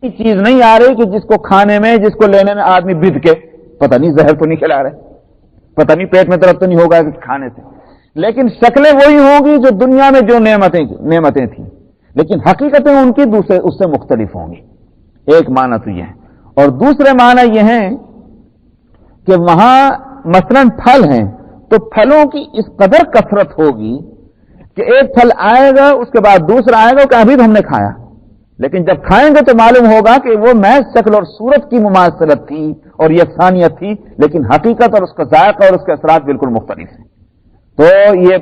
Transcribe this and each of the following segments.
چیز نہیں آ رہی کہ جس کو کھانے میں جس کو لینے میں آدمی بد کے پتہ نہیں زہر تو نہیں کھلا رہے، پتہ نہیں پیٹ میں درد تو نہیں ہوگا کھانے سے، لیکن شکلیں وہی ہوں گی جو دنیا میں جو نعمتیں تھیں، لیکن حقیقتیں ان کی دوسرے اس سے مختلف ہوں گی۔ ایک معنی تو یہ ہے، اور دوسرے معنی یہ ہیں کہ وہاں مثلاً پھل ہیں تو پھلوں کی اس قدر کثرت ہوگی کہ ایک پھل آئے گا اس کے بعد دوسرا آئے گا کہ ابھی تو ہم نے کھایا، لیکن جب کھائیں گے تو معلوم ہوگا کہ وہ محض شکل اور صورت کی مماثلت تھی اور یکسانیت تھی، لیکن حقیقت اور اس کا ذائقہ اور اس کے اثرات بالکل مختلف ہیں۔ تو یہ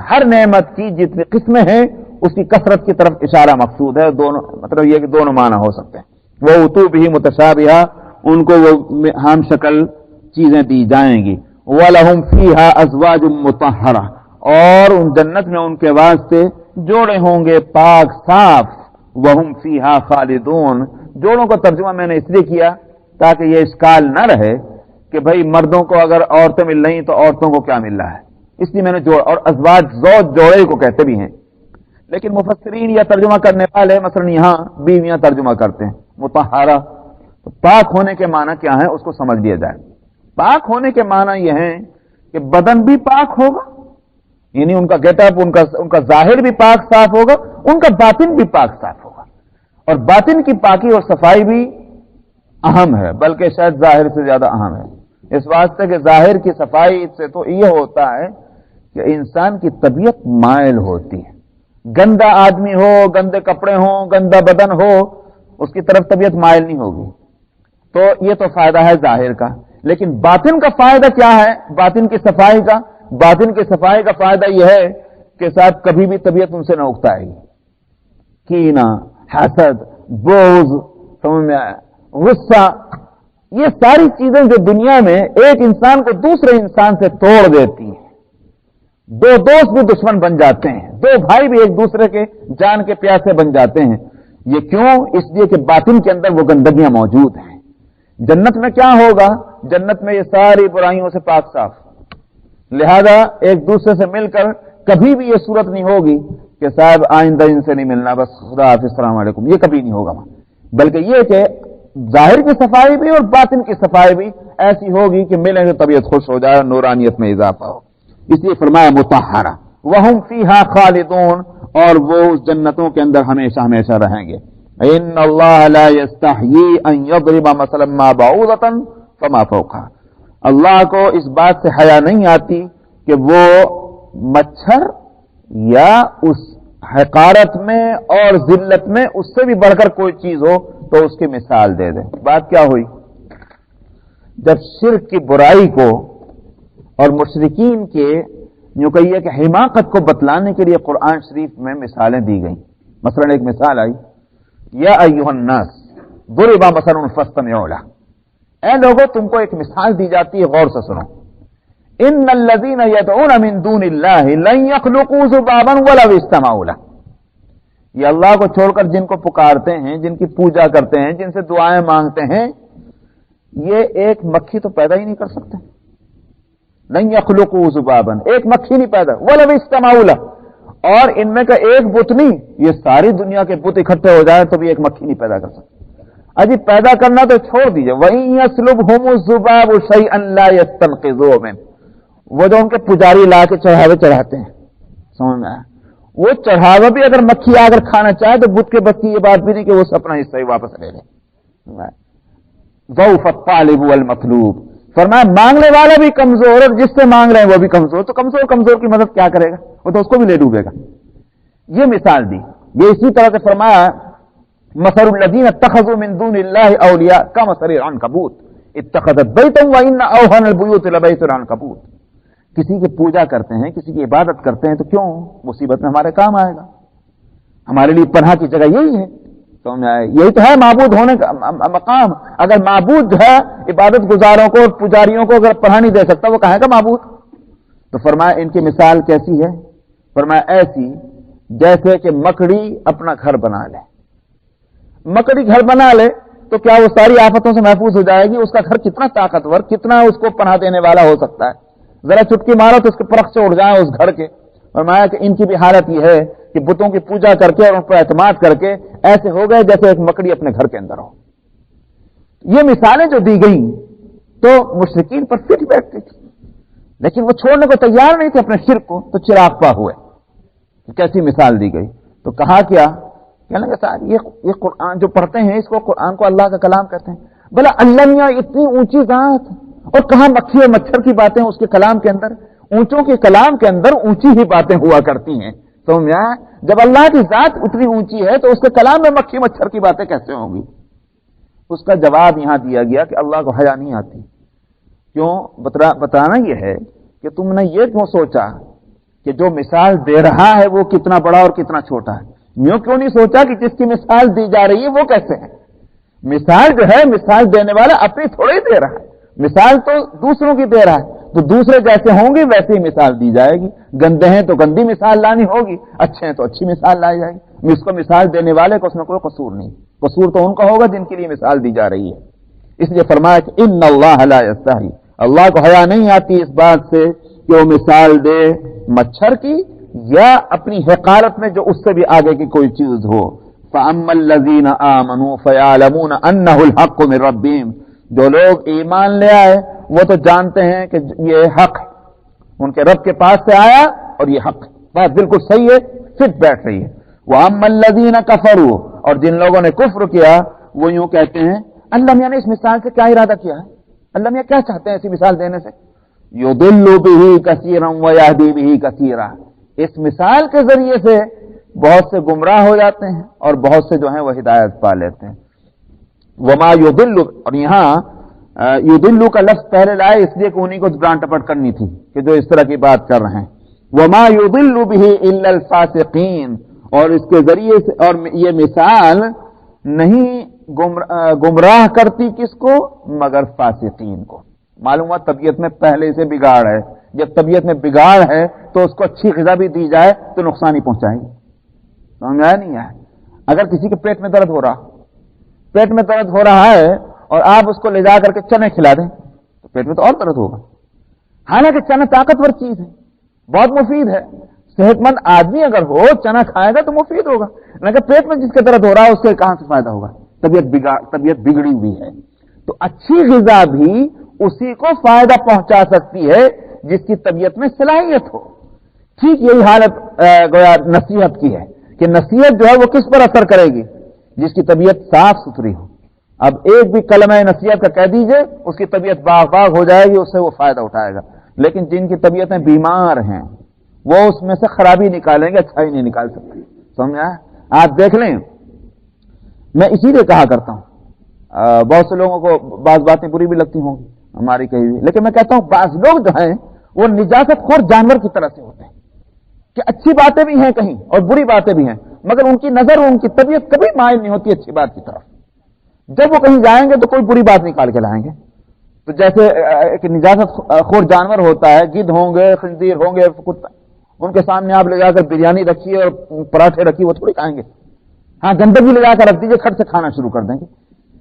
ہر نعمت کی جتنی قسمیں ہیں اس کی کثرت کی طرف اشارہ مقصود ہے، دونوں مطلب یہ کہ دونوں معنی ہو سکتے ہیں۔ وہ اتو بھی متشابہہ، ان کو وہ ہم شکل چیزیں دی جائیں گی۔ وَلَهُمْ فِيهَا أَزْوَاجٌ مُطَهَّرَةٌ، اور ان جنت میں ان کے واسطے جوڑے ہوں گے پاک صاف۔ وَهُمْ فِيهَا خَالِدُونَ، جوڑوں کا ترجمہ میں نے اس لیے کیا تاکہ یہ اشکال نہ رہے کہ بھئی مردوں کو اگر عورتیں مل رہی تو عورتوں کو کیا مل رہا ہے، اس لیے میں نے جوڑ، اور ازواج زوج جوڑے کو کہتے بھی ہیں، لیکن مفسرین یا ترجمہ کرنے والے مثلا یہاں بیویاں ترجمہ کرتے ہیں مطہرہ، تو پاک ہونے کے معنی کیا ہے اس کو سمجھ لیا جائے۔ پاک ہونے کے معنی یہ ہے کہ بدن بھی پاک ہوگا، یعنی ان کا گیٹ اپ، ان کا ظاہر بھی پاک صاف ہوگا، ان کا باطن بھی پاک صاف ہوگا، اور باطن کی پاکی اور صفائی بھی اہم ہے، بلکہ شاید ظاہر سے زیادہ اہم ہے، اس واسطے کہ ظاہر کی صفائی سے تو یہ ہوتا ہے کہ انسان کی طبیعت مائل ہوتی ہے، گندا آدمی ہو، گندے کپڑے ہوں، گندا بدن ہو، اس کی طرف طبیعت مائل نہیں ہوگی۔ تو یہ تو فائدہ ہے ظاہر کا، لیکن باطن کا فائدہ کیا ہے؟ باطن کی صفائی کا، باطن کی صفائی کا فائدہ یہ ہے کہ صاحب کبھی بھی طبیعت ان سے نہ اکتائے گی، کینہ، حسد، بغض، سمجھ میں آیا، غصہ، یہ ساری چیزیں جو دنیا میں ایک انسان کو دوسرے انسان سے توڑ دیتی ہیں، دو دوست بھی دشمن بن جاتے ہیں، دو بھائی بھی ایک دوسرے کے جان کے پیاسے بن جاتے ہیں، یہ کیوں؟ اس لیے کہ باطن کے اندر وہ گندگیاں موجود ہیں۔ جنت میں کیا ہوگا؟ جنت میں یہ ساری برائیوں سے پاک صاف، لہذا ایک دوسرے سے مل کر کبھی بھی یہ صورت نہیں ہوگی کہ صاحب آئندہ ان سے نہیں ملنا، بس خدا حافظ السلام علیکم، یہ کبھی نہیں ہوگا، بلکہ یہ کہ ظاہر کی صفائی بھی اور باطن کی صفائی بھی ایسی ہوگی کہ ملیں گے طبیعت خوش ہو جائے، نورانیت میں اضافہ ہو، اس لیے فرمایا مطہرہ۔ وَهُمْ فِيهَا خَالِدُونَ، اور وہ اس جنتوں کے اندر ہمیشہ ہمیشہ رہیں گے۔ ان اللہ لا یستحیی ان یضرب مثلا ما بعوضۃ فما فوقها، اللہ کو اس بات سے حیا نہیں آتی کہ وہ مچھر یا اس حقارت میں اور ذلت میں اس سے بھی بڑھ کر کوئی چیز ہو تو اس کی مثال دے دے۔ بات کیا ہوئی؟ جب شرک کی برائی کو اور مشرکین کے یوں کہیے کہ حماقت کو بتلانے کے لیے قرآن شریف میں مثالیں دی گئیں۔ مثلا ایک مثال آئی، یا ایھا الناس ضرب مثل فاستمعوا له، اے لوگوں تم کو ایک مثال دی جاتی ہے، غور سے سنو۔ ان الذين يدعون من دون الله لن يخلقوا ذبابا ولو اجتمعوا له، یہ اللہ کو چھوڑ کر جن کو پکارتے ہیں، جن کی پوجا کرتے ہیں، جن سے دعائیں مانگتے ہیں، یہ ایک مکھی تو پیدا ہی نہیں کر سکتے۔ لن يخلقوا ذبابا، ایک مکھی نہیں پیدا، ولو اجتمعوا له، اور ان میں کا ایک بت نہیں، یہ ساری دنیا کے بت اکٹھے ہو جائیں تو بھی ایک مکھی نہیں پیدا کر سکتے۔ اجی پیدا کرنا تو چھوڑ دیجئے، وَإِن يَسْلُبْهُمُ الذُّبَابُ شَيْئًا لَا يَسْتَنقِذُوهُ مِنْهُ، وہ جو ان کے پجاری لا کے چڑھاوے چڑھاتے ہیں، سمجھ میں آیا، وہ چڑھاوا بھی اگر مکھی آ کر کھانا چاہے تو بت کے بس کی یہ بات بھی نہیں کہ وہ اپنا حصہ ہی واپس لے لے۔ ضعف الطالب والمطلوب، فرمایا مانگنے والا بھی کمزور اور جس سے مانگ رہے ہیں وہ بھی کمزور، تو کمزور کی مدد کیا کرے گا؟ وہ تو اس کو بھی لے ڈوبے گا۔ یہ مثال دی۔ یہ اسی طرح سے فرمایا مثل الذین اتخذوا من دون اللہ اولیاء کمثل العنکبوت اتخذت بیتا وان اوہن البیوت لبیت العنکبوت، کسی کی پوجا کرتے ہیں، کسی کی عبادت کرتے ہیں تو کیوں؟ مصیبت میں ہمارے کام آئے گا، ہمارے لیے پناہ کی جگہ یہی ہے، سمجھ آئے، یہی تو ہے معبود ہونے کا مقام۔ اگر معبود جو ہے عبادت گزاروں کو اور پجاریوں کو اگر پناہ نہیں دے سکتا وہ کہے گا معبود؟ تو فرمایا ان کی مثال کیسی ہے؟ فرمایا ایسی جیسے کہ مکڑی اپنا گھر بنا لے۔ مکڑی گھر بنا لے تو کیا وہ ساری آفتوں سے محفوظ ہو جائے گی؟ اس کا گھر کتنا طاقتور، کتنا اس کو پناہ دینے والا ہو سکتا ہے، ذرا چٹکی مارو تو اس کے پرخ سے اڑ جائیں اس گھر کے۔ فرمایا کہ ان کی بھی حالت یہ ہے کہ بتوں کی پوجا کر کے اور ان پر اعتماد کر کے ایسے ہو گئے جیسے ایک مکڑی اپنے گھر کے اندر ہو. یہ مثالیں جو دی گئیں تو مشرکین پر فٹ بیٹھتی تھی، لیکن وہ چھوڑنے کو تیار نہیں تھے اپنے شرک کو، تو چراغ پا ہوئے. کیسی مثال دی گئی؟ تو کہا کیا کہنے لگا صاحب یہ قرآن جو پڑھتے ہیں اس کو قرآن کو اللہ کا کلام کہتے ہیں. بلا اللہ میاں اتنی اونچی ذات اور کہاں مکھی اور مچھر کی باتیں اس کے کلام کے اندر، اونچوں کے کلام کے اندر اونچی ہی باتیں ہوا کرتی ہیں. سمجھا؟ جب اللہ کی ذات اتنی اونچی ہے تو اس کے کلام میں مکھی مچھر کی باتیں کیسے ہوں گی؟ اس کا جواب یہاں دیا گیا کہ اللہ کو حیا نہیں آتی. کیوں؟ بتانا یہ ہے کہ تم نے یہ کیوں سوچا کہ جو مثال دے رہا ہے وہ کتنا بڑا اور کتنا چھوٹا ہے؟ یوں کیوں نہیں سوچا کہ جس کی مثال دی جا رہی ہے وہ کیسے ہے؟ مثال جو ہے، مثال دینے والا اپنی تھوڑی دے رہا ہے، مثال تو دوسروں کی دے رہا ہے. تو دوسرے جیسے ہوں گے ویسے ہی مثال دی جائے گی. گندے ہیں تو گندی مثال لانی ہوگی، اچھے ہیں تو اچھی مثال لائی جائے گی. اس کو مثال دینے والے کو اس میں کوئی قصور نہیں، قصور تو ان کا ہوگا جن کے لیے مثال دی جا رہی ہے. اس لیے فرمایا کہ ان اللہ لا یستحی، اللہ کو حیا نہیں آتی اس بات سے کہ وہ مثال دے مچھر کی یا اپنی حقارت میں جو اس سے بھی آگے کی کوئی چیز ہو. فَأَمَّا الَّذِينَ آمَنُوا فَيَعْلَمُونَ أَنَّهُ الْحَقُّ مِنْ رَبِّهِمْ، جو لوگ ایمان لے آئے وہ تو جانتے ہیں کہ یہ حق ان کے رب کے پاس سے آیا اور یہ حق بات بالکل صحیح ہے، فٹ بیٹھ رہی ہے. وَأَمَّا الَّذِينَ كَفَرُوا، اور جن لوگوں نے کفر کیا وہ یوں کہتے ہیں، اللہ میاں نے اس مثال سے کیا ارادہ کیا ہے؟ اللہ میاں کیا چاہتے ہیں ایسی مثال دینے سے؟ يُضِلُّ بِهِ كَثِيرًا وَيَهْدِي بِهِ كَثِيرًا، اس مثال کے ذریعے سے بہت سے گمراہ ہو جاتے ہیں اور بہت سے جو ہیں وہ ہدایت پا لیتے ہیں. وما يضل، اور یہاں یضل کا لفظ پہلے لائے اس لیے کہ انہیں کو برانٹ ٹپٹ کرنی تھی کہ جو اس طرح کی بات کر رہے ہیں. وما يضل به الا الفاسقین، اور اس کے ذریعے سے، اور یہ مثال نہیں گمراہ کرتی کس کو؟ مگر فاسقین کو. معلوم ہوا طبیعت میں پہلے سے بگاڑ ہے، جب طبیعت میں بگاڑ ہے تو اس کو اچھی غذا بھی دی جائے تو نقصان ہی پہنچائے گی. سمجھا نہیں ہے؟ اگر کسی کے پیٹ میں درد ہو رہا ہے اور آپ اس کو لے جا کر کے چنے کھلا دیں تو پیٹ میں تو اور درد ہوگا. حالانکہ چنا طاقتور چیز ہے، بہت مفید ہے، صحت مند آدمی اگر ہو چنا کھائے گا تو مفید ہوگا. لیکن پیٹ میں جس کا درد ہو رہا ہے اس سے کہاں سے فائدہ ہوگا؟ طبیعت بگڑی ہوئی ہے. تو اچھی غذا بھی اسی کو فائدہ پہنچا سکتی ہے جس کی طبیعت میں صلاحیت ہو. ٹھیک یہی حالت گویا نصیحت کی ہے کہ نصیحت جو ہے وہ کس پر اثر کرے گی؟ جس کی طبیعت صاف ستھری ہو. اب ایک بھی کلمہ نصیحت کا کہہ دیجئے اس کی طبیعت باغ ہو جائے گی، اس سے وہ فائدہ اٹھائے گا. لیکن جن کی طبیعتیں بیمار ہیں وہ اس میں سے خرابی نکالیں گے، اچھائی نہیں نکال سکتے. سمجھا؟ آپ دیکھ لیں، میں اسی لیے کہا کرتا ہوں، بہت سے لوگوں کو بعض باتیں بری بھی لگتی ہوں گی ہماری کہی ہوئی، لیکن میں کہتا ہوں بعض لوگ جو ہیں وہ نجاست خور جانور کی طرح سے ہوتے ہیں کہ اچھی باتیں بھی ہیں کہیں اور بری باتیں بھی ہیں، مگر ان کی نظر اور ان کی طبیعت کبھی مائل نہیں ہوتی اچھی بات کی طرف. جب وہ کہیں جائیں گے تو کوئی بری بات نکال کے لائیں گے. تو جیسے ایک نجاست خور جانور ہوتا ہے، گدھ ہوں گے، خنزیر ہوں گے، کتا، ان کے سامنے آپ لے جا کر بریانی رکھیے اور پراٹھے رکھیے وہ تھوڑی کھائیں گے. ہاں گندگی لے جا کر رکھ دیجیے، کھٹ سے کھانا شروع کر دیں گے.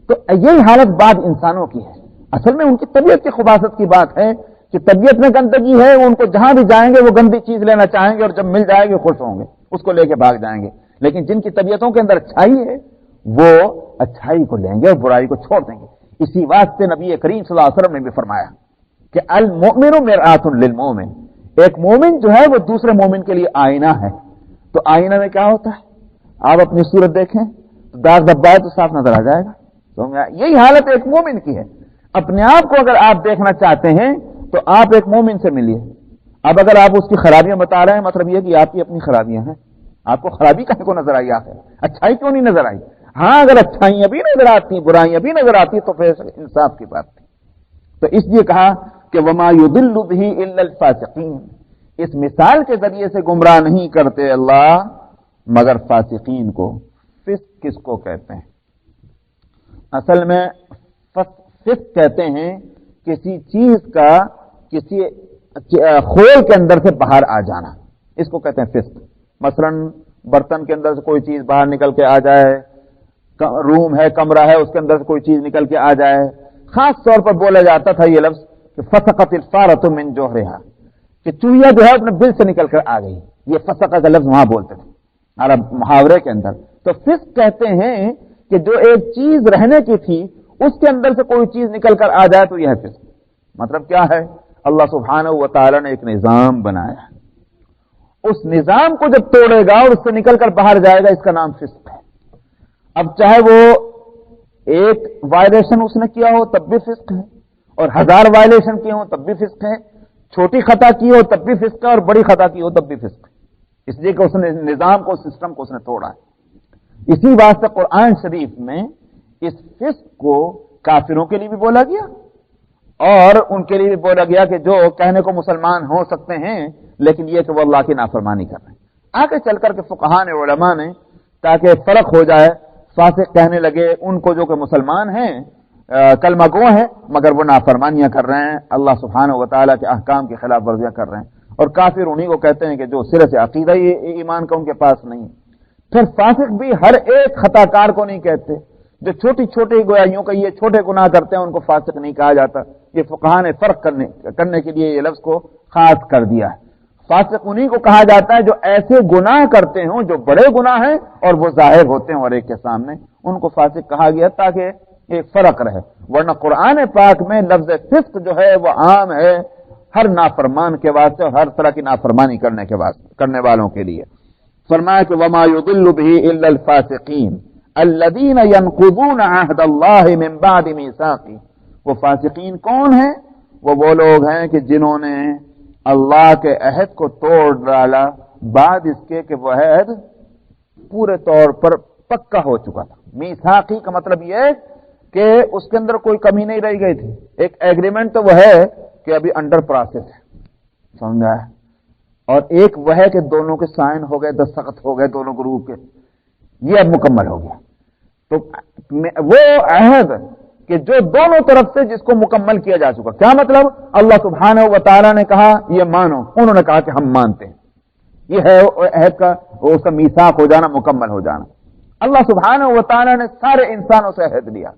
تو یہی حالت بعض انسانوں کی ہے. اصل میں ان کی طبیعت کی خباثت کی بات ہے کہ طبیعت میں گندگی ہے، ان کو جہاں بھی جائیں گے وہ گندی چیز لینا چاہیں گے اور جب مل جائے گی خوش ہوں گے، اس کو لے کے بھاگ جائیں گے. لیکن جن کی طبیعتوں کے اندر اچھائی ہے وہ اچھائی کو لیں گے اور برائی کو چھوڑ دیں گے. اسی واسطے نبی کریم صلی اللہ علیہ وسلم نے بھی فرمایا کہ المؤمن مرآۃ للمؤمن، ایک مومن جو ہے وہ دوسرے مومن کے لیے آئینہ ہے. تو آئینہ میں کیا ہوتا ہے؟ آپ اپنی صورت دیکھیں تو داغ دھبا ہے تو صاف نظر آ جائے گا. یہی حالت ایک مومن کی ہے. اپنے آپ کو اگر آپ دیکھنا چاہتے ہیں تو آپ ایک مومن سے ملیے. اب اگر آپ اس کی خرابیاں بتا رہے ہیں مطلب یہ کہ آپ کی اپنی خرابیاں ہیں. آپ کو خرابی کہیں کو نظر آئی؟ آخر اچھائی کیوں نہیں نظر آئی؟ ہاں اگر اچھائیاں بھی نظر آتی، برائیاں بھی نظر آتی تو پھر انصاف کی بات تھی. تو اس لیے کہا کہ وما يضل به الا الفاسقین، اس مثال کے ذریعے سے گمراہ نہیں کرتے اللہ مگر فاسقین کو. فسق کس کو کہتے ہیں؟ اصل میں فسق کہتے ہیں کسی چیز کا کسی خول کے اندر سے باہر آ جانا، اس کو کہتے ہیں فسق. مثلا برتن کے اندر سے کوئی چیز باہر نکل کے آ جائے، روم ہے، کمرہ ہے، اس کے اندر سے کوئی چیز نکل کے آ جائے. خاص طور پر بولا جاتا تھا یہ لفظ کہ فسقت الفارۃ من جوہرہا، کہ چوہیا جو ہے اپنے بل سے نکل کر آ گئی. یہ فسقہ کا لفظ وہاں بولتے تھے عرب محاورے کے اندر. تو فسق کہتے ہیں کہ جو ایک چیز رہنے کی تھی اس کے اندر سے کوئی چیز نکل کر آ جائے تو یہ ہے فسق. مطلب کیا ہے؟ اللہ سبحانہ و تعالیٰ نے ایک نظام بنایا، اس نظام کو جب توڑے گا اور اس سے نکل کر باہر جائے گا، اس کا نام فسق ہے. اب چاہے وہ ایک وائلیشن اس نے کیا ہو تب بھی فسق ہے، اور 1000 وائلیشن کیے ہوں تب بھی فسق ہے، چھوٹی خطا کی ہو تب بھی فسق ہے، اور بڑی خطا کی ہو تب بھی فسق ہے، اس لیے کہ اس نے نظام کو، سسٹم کو اس نے توڑا ہے. اسی واسطے قرآن شریف میں اس فسق کو کافروں کے لیے بھی بولا گیا اور ان کے لیے بھی بولا گیا کہ جو کہنے کو مسلمان ہو سکتے ہیں لیکن یہ کہ وہ اللہ کی نافرمانی کر رہے ہیں. آگے چل کر کے فقہاء نے، علماء نے، تاکہ فرق ہو جائے، فاسق کہنے لگے ان کو جو کہ مسلمان ہیں، کلمہ گو ہیں مگر وہ نافرمانیاں کر رہے ہیں، اللہ سبحانہ و تعالیٰ کے احکام کی خلاف ورزیاں کر رہے ہیں. اور کافر انہی کو کہتے ہیں کہ جو سرے سے عقیدہ ہی ایمان کا ان کے پاس نہیں. پھر فاسق بھی ہر ایک خطا کار کو نہیں کہتے، جو چھوٹی چھوٹی گویاں کہ یہ چھوٹے گناہ کرتے ہیں ان کو فاسق نہیں کہا جاتا. یہ فقہاء نے فرق کرنے کے لیے یہ لفظ کو خاص کر دیا ہے. فاسق انہی کو کہا جاتا ہے جو ایسے گناہ کرتے ہوں جو بڑے گناہ ہیں اور وہ ظاہر ہوتے ہیں اور ایک کے سامنے، ان کو فاسق کہا گیا تاکہ ایک فرق رہے. ورنہ قرآن پاک میں لفظ فسق جو ہے وہ عام ہے ہر نافرمان کے واسطے اور ہر طرح کی نافرمانی کرنے والوں کے لیے. فرمایا کہ وما يضل به الا الفاسقين الذين ينقضون عهد الله من بعد ميثاقه. وہ فاسقین کون ہیں؟ وہ لوگ ہیں کہ جنہوں نے اللہ کے عہد کو توڑ ڈالا بعد اس کے کہ وہ عہد پورے طور پر پکا ہو چکا تھا. میثاقی کا مطلب یہ ہے کہ اس کے اندر کوئی کمی نہیں رہ گئی تھی. ایک ایگریمنٹ تو وہ ہے کہ ابھی انڈر پروسیس ہے، سمجھا ہے، اور ایک وہ ہے کہ دونوں کے سائن ہو گئے، دستخط ہو گئے دونوں گروپ کے، یہ اب مکمل ہو گیا. تو وہ عہد کہ جو دونوں طرف سے جس کو مکمل کیا جا چکا. کیا مطلب؟ اللہ سبحانہ و تعالیٰ نے کہا یہ مانو، انہوں نے کہا کہ ہم مانتے ہیں. یہ ہے عہد کا اس کا میثاق ہو جانا، مکمل ہو جانا. اللہ سبحانہ و تعالیٰ نے سارے انسانوں سے عہد لیا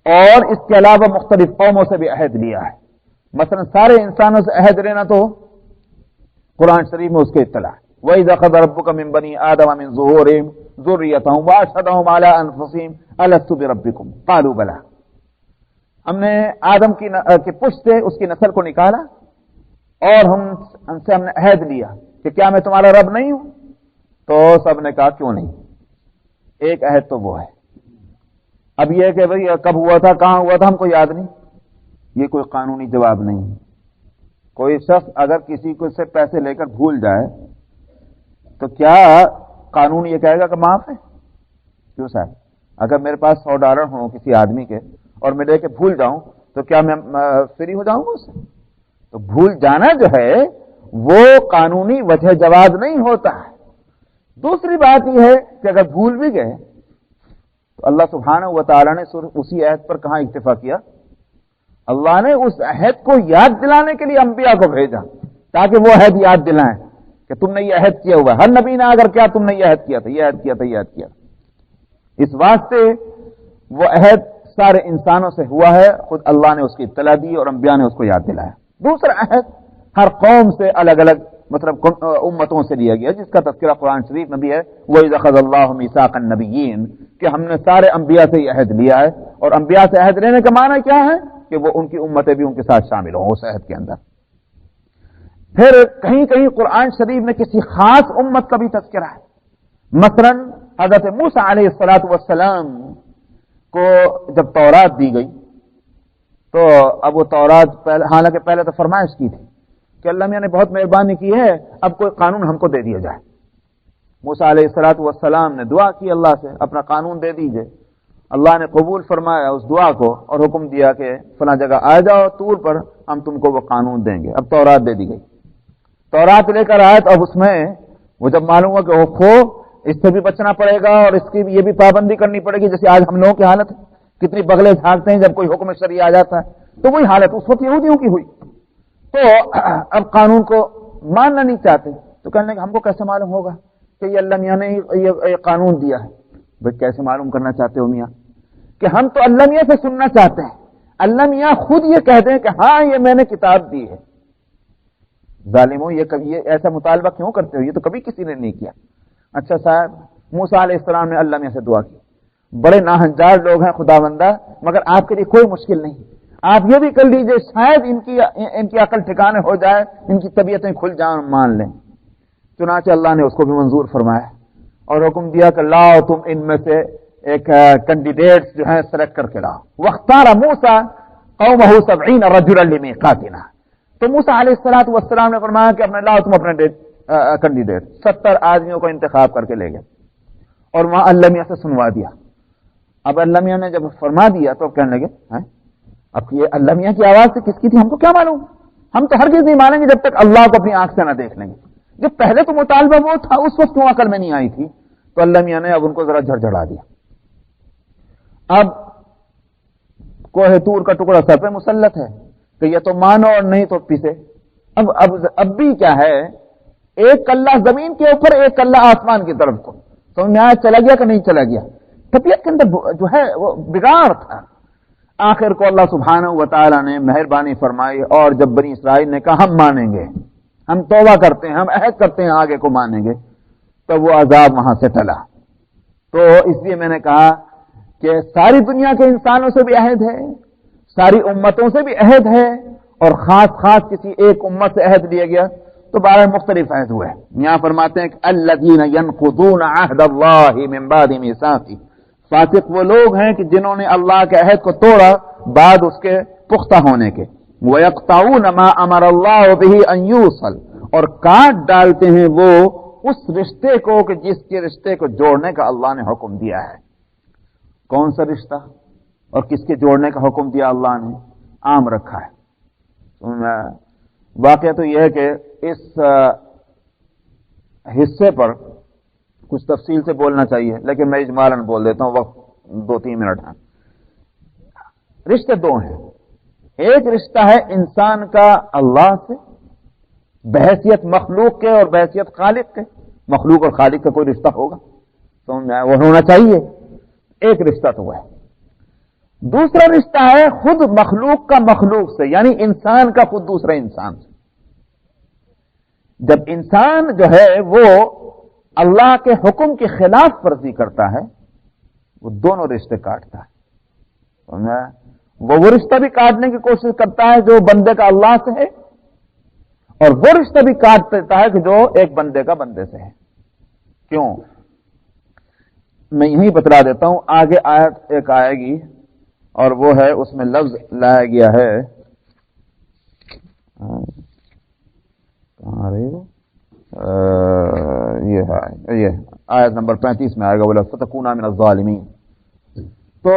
اور اس کے علاوہ مختلف قوموں سے بھی عہد لیا ہے. مثلا سارے انسانوں سے عہد لینا تو قرآن شریف میں اس کے اطلاع ہے. وَإِذَا أَخَذَ رَبُّكَ مِن بَنِي آدَمَ مِن ظُهُورِهِمْ ذُرِّيَّتَهُمْ وَأَشْهَدَهُمْ عَلَىٰ أَنفُسِهِمْ أَلَسْتُ بِرَبِّكُمْ قَالُوا بَلَىٰ. ہم نے آدم کی پشت سے اس کی نسل کو نکالا اور ہم سے ہم نے عہد لیا کہ کیا میں تمہارا رب نہیں ہوں؟ تو سب نے کہا کیوں نہیں. ایک عہد تو وہ ہے. اب یہ کہ بھئی کب ہوا تھا، کہاں ہوا تھا، ہم کو یاد نہیں، یہ کوئی قانونی جواب نہیں ہے. کوئی شخص اگر کسی کو سے پیسے لے کر بھول جائے تو کیا قانون یہ کہے گا کہ معاف ہے؟ کیوں صاحب؟ اگر میرے پاس $100 ہوں کسی آدمی کے اور میں لے کے بھول جاؤں تو کیا میں فری ہو جاؤں گا اس سے؟ تو بھول جانا جو ہے وہ قانونی وجہ جواز نہیں ہوتا ہے. دوسری بات یہ ہے کہ اگر بھول بھی گئے تو اللہ سبحانہ و تعالیٰ نے اسی عہد پر کہاں اکتفا کیا؟ اللہ نے اس عہد کو یاد دلانے کے لیے انبیاء کو بھیجا تاکہ وہ عہد یاد دلائیں کہ تم نے یہ عہد کیا ہوا ہے. ہر نبی نے اگر کیا تم نے یہ عہد کیا تھا، یہ عہد کیا تھا، یہ عہد کیا. اس واسطے وہ عہد سارے انسانوں سے ہوا ہے، خود اللہ نے اس کی اطلاع دی اور انبیاء نے اس کو یاد دلایا. دوسرا عہد ہر قوم سے الگ الگ مطلب امتوں سے لیا گیا جس کا تذکرہ قرآن شریف میں بھی ہے. وَإِذْ أَخَذَ اللَّهُ مِيثَاقَ النَّبِيِّينَ کہ ہم نے سارے انبیاء سے یہ عہد لیا ہے. اور انبیاء سے عہد لینے کا معنی کیا ہے؟ کہ وہ ان کی امتیں بھی ان کے ساتھ شامل ہوں اس عہد کے اندر. پھر کہیں کہیں قرآن شریف میں کسی خاص امت کا بھی تذکرہ ہے. مثلا حضرت موسیٰ علیہ السلام کو جب تورات دی گئی تو اب وہ تورات حالانکہ پہلے تو فرمائش کی تھی کہ اللہ میاں نے بہت مہربانی کی ہے، اب کوئی قانون ہم کو دے دیا جائے. موسیٰ علیہ السلام نے دعا کی اللہ سے اپنا قانون دے دیجئے. اللہ نے قبول فرمایا اس دعا کو اور حکم دیا کہ فلاں جگہ آ جاؤ طور پر، ہم تم کو وہ قانون دیں گے. اب تورات دے دی گئی. تورات لے کر آئے تو اب اس میں وہ جب معلوم ہوا کہ وہ اس سے بھی بچنا پڑے گا اور اس کی یہ بھی پابندی کرنی پڑے گی، جیسے آج ہم لوگوں کی حالت ہے، کتنی بغلے جھانکتے ہیں جب کوئی حکم شرعی آ جاتا ہے. تو وہی حالت اس وقت یہودیوں کی ہوئی. تو اب قانون کو ماننا نہیں چاہتے تو کہنے لگے ہم کو کیسے معلوم ہوگا کہ یہ اللہ میاں نے یہ قانون دیا ہے. بھائی کیسے معلوم کرنا چاہتے ہو میاں؟ کہ ہم تو اللہ میاں سے سننا چاہتے ہیں. اللہ میاں خود یہ کہتے ہیں کہ ہاں یہ میں نے کتاب دی ہے. ظالموں یہ ایسا مطالبہ کیوں کرتے ہو؟ یہ تو کبھی کسی نے نہیں کیا. اچھا صاحب، موسیٰ علیہ السلام نے اللہ میاں سے دعا کی، بڑے ناہنجار لوگ ہیں خدا بندہ، مگر آپ کے لیے کوئی مشکل نہیں، آپ یہ بھی کر لیجئے شاید ان کی عقل ٹھکانے ہو جائے، ان کی طبیعتیں کھل جائیں، مان لیں۔ چنانچہ اللہ نے اس کو بھی منظور فرمایا اور حکم دیا کہ لاؤ تم ان میں سے ایک کینڈیڈیٹس جو ہیں سلیکٹ کر کے لاؤ۔ واختار موسیٰ قومہ 70 رجلا لمیقاتنا، تو موسیٰ علیہ السلام نے فرمایا کہ اپنے لاؤ تم اپنے کینڈیڈیٹ 70 آدمیوں کو انتخاب کر کے لے گئے اور وہاں اللہ میاں سے سنوا دیا۔ اب اللہ میاں نے جب فرما دیا تو کہنے لگے اب یہ اللہ میاں کی آواز سے کس کی تھی ہم کو کیا معلوم، ہم تو ہرگز نہیں مانیں گے جب تک اللہ کو اپنی آنکھ سے نہ دیکھ لیں گے۔ جب پہلے تو مطالبہ وہ تھا اس وقت کیوں عقل میں نہیں آئی تھی؟ تو اللہ میاں نے اب ان کو ذرا جھڑجھڑا دیا۔ اب کوہ طور کا ٹکڑا سر پہ مسلط ہے کہ یہ تو مانو اور نہیں تو پیسے۔ اب بھی کیا ہے، ایک کلہ زمین کے اوپر ایک کلہ آسمان کی طرف کو، تو نیا چلا گیا کہ نہیں چلا گیا؟ طبیعت کے اندر جو ہے وہ بگاڑ تھا۔ آخر کو اللہ سبحانہ و تعالیٰ نے مہربانی فرمائی اور جب بنی اسرائیل نے کہا ہم مانیں گے، ہم توبہ کرتے ہیں، ہم عہد کرتے ہیں آگے کو مانیں گے، تو وہ عذاب وہاں سے ٹلا۔ تو اس لیے میں نے کہا کہ ساری دنیا کے انسانوں سے بھی عہد ہے، ساری امتوں سے بھی عہد ہے، اور خاص کسی ایک امت سے عہد لیا گیا تو 12 مختلف عہد ہوئے۔ یہاں فرماتے ہیں کہ الذین ینقضون عہد اللہ من بعد میثاقہ، فاسق وہ لوگ ہیں کہ جنہوں نے اللہ کے عہد کو توڑا بعد اس کے پختہ ہونے کے۔ وَيَقْطَعُونَ مَا أَمَرَ اللَّهُ بِهِ أَن يُوصَلَ، اور کاٹ ڈالتے ہیں وہ اس رشتے کو کہ جس کے رشتے کو جوڑنے کا اللہ نے حکم دیا ہے۔ کون سا رشتہ اور کس کے جوڑنے کا حکم دیا اللہ نے؟ عام رکھا ہے۔ واقعہ تو یہ ہے کہ اس حصے پر کچھ تفصیل سے بولنا چاہیے، لیکن میں اجمالاً بول دیتا ہوں، وقت 2-3 منٹ ہیں۔ رشتے دو ہیں، ایک رشتہ ہے انسان کا اللہ سے بحیثیت مخلوق کے اور بحیثیت خالق کے، مخلوق اور خالق کا کوئی رشتہ ہوگا تو وہ ہونا چاہیے، ایک رشتہ تو وہ ہے۔ دوسرا رشتہ ہے خود مخلوق کا مخلوق سے، یعنی انسان کا خود دوسرے انسان سے۔ جب انسان جو ہے وہ اللہ کے حکم کی خلاف ورزی کرتا ہے، وہ دونوں رشتے کاٹتا ہے۔ وہ رشتہ بھی کاٹنے کی کوشش کرتا ہے جو بندے کا اللہ سے ہے، اور وہ رشتہ بھی کاٹ دیتا ہے کہ جو ایک بندے کا بندے سے ہے۔ کیوں؟ میں یہی بتلا دیتا ہوں، آگے آیت ایک آئے گی اور وہ ہے اس میں لفظ لایا گیا ہے، کہاں رہی وہ؟ یہ آیت نمبر 35 میں آئے گا، وَلَتَكُونَ مِنَ الظَّالِمِينَ۔ تو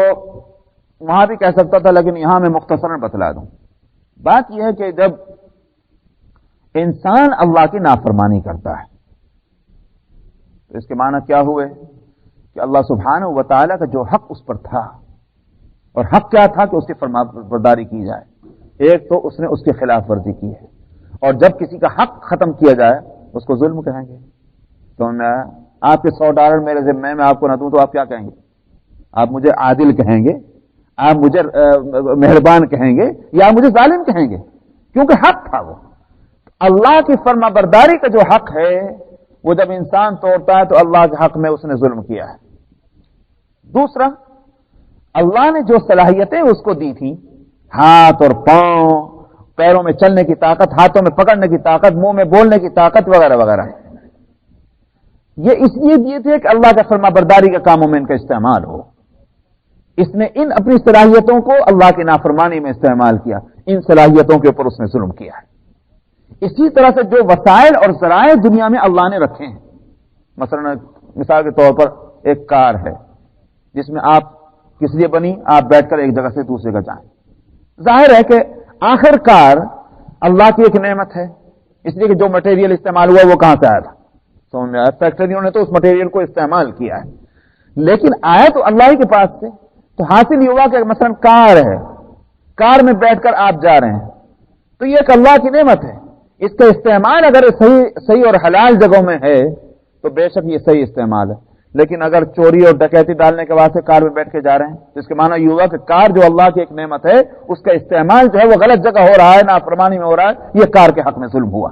وہاں بھی کہہ سکتا تھا لیکن یہاں میں مختصراً بتلا دوں۔ بات یہ ہے کہ جب انسان اللہ کی نافرمانی کرتا ہے تو اس کے معنی کیا ہوئے کہ اللہ سبحانہ و تعالیٰ کا جو حق اس پر تھا، اور حق کیا تھا کہ اس کی فرمانبرداری کی جائے، ایک تو اس نے اس کی خلاف ورزی کی ہے، اور جب کسی کا حق ختم کیا جائے اس کو ظلم کہیں گے۔ تو آپ کے $100 میرے ذمہ میں آپ کو نہ دوں تو آپ کیا کہیں گے؟ آپ مجھے عادل کہیں گے، آپ مجھے مہربان کہیں گے، یا مجھے ظالم کہیں گے، کیونکہ حق تھا وہ۔ اللہ کی فرما برداری کا جو حق ہے وہ جب انسان توڑتا ہے تو اللہ کے حق میں اس نے ظلم کیا ہے۔ دوسرا، اللہ نے جو صلاحیتیں اس کو دی تھیں، ہاتھ اور پاؤں، پیروں میں چلنے کی طاقت، ہاتھوں میں پکڑنے کی طاقت، منہ میں بولنے کی طاقت وغیرہ وغیرہ، یہ اس لیے دیے تھے کہ اللہ کا فرما برداری کے کاموں میں ان کا استعمال ہو۔ اس نے ان اپنی صلاحیتوں کو اللہ کی نافرمانی میں استعمال کیا، ان صلاحیتوں کے اوپر اس نے ظلم کیا ہے۔ اسی طرح سے جو وسائل اور ذرائع دنیا میں اللہ نے رکھے ہیں، مثلا مثال کے طور پر ایک کار ہے جس میں آپ کس لیے بنی، آپ بیٹھ کر ایک جگہ سے دوسری جگہ جائیں۔ ظاہر ہے کہ آخر کار اللہ کی ایک نعمت ہے، اس لیے کہ جو مٹیریل استعمال ہوا وہ کہاں سے آیا تھا؟ سمجھ میں آیا؟ فیکٹریوں نے تو اس مٹیریل کو استعمال کیا ہے، لیکن آیا تو اللہ ہی کے پاس سے۔ تو حاصل یہ ہوا کہ مثلا کار ہے، کار میں بیٹھ کر آپ جا رہے ہیں تو یہ ایک اللہ کی نعمت ہے، اس کا استعمال اگر صحیح اور حلال جگہوں میں ہے تو بے شک یہ صحیح استعمال ہے، لیکن اگر چوری اور ڈکیتی ڈالنے کے واسطے کار میں بیٹھ کے جا رہے ہیں تو اس کے معنی یہ ہوا کہ کار جو اللہ کی ایک نعمت ہے اس کا استعمال جو ہے وہ غلط جگہ ہو رہا ہے، نافرمانی میں ہو رہا ہے، یہ کار کے حق میں ظلم ہوا۔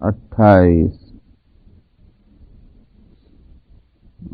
28।